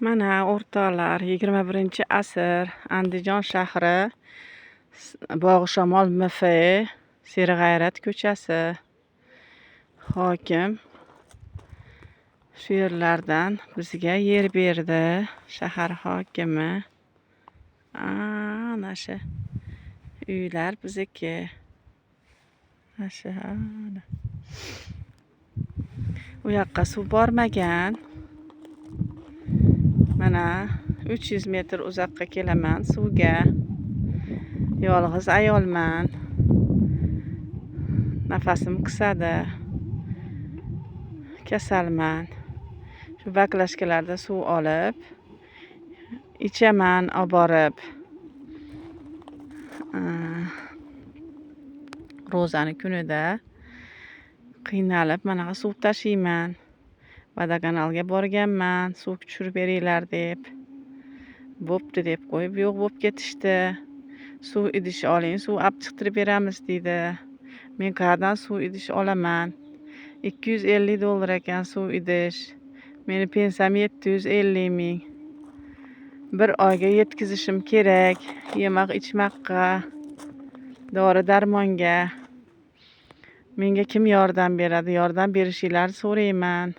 Mana o'rtoqlar, 21-asr Andijon shahri Bog'ishamol MF Serg'ayrat ko'chasi. Hokim shu yerlardan bizga yer berdi. Shahar hokimi. Ana shu uylar bizniki. U yoqqa suv bormagan. Mana 300 metr uzoqqa kelaman suvga. Yolg'iz ayolman. Nafasim qisadi. Kasalman. Shu baklashkalarda suv olib ichaman oborib. Ro'zani kunida qiynalib mana suv tashiyman. Vodokanalga borganman, suv tushirib beringlar deb. Bo'pti deb qo'yib, yo'q bo'lib ketishdi. Suv idish oling, suv olib chiqtirib beramiz deydi. Men qayerdan suv idish olaman? 250 dollar ekan suv idish. Meni pensiyam 750 ming. Bir oyga yetkazishim kerak. Yemoq ichmoqqa, dori darmonga. Menga kim yordam beradi? Yordam berishinglarni so'rayman.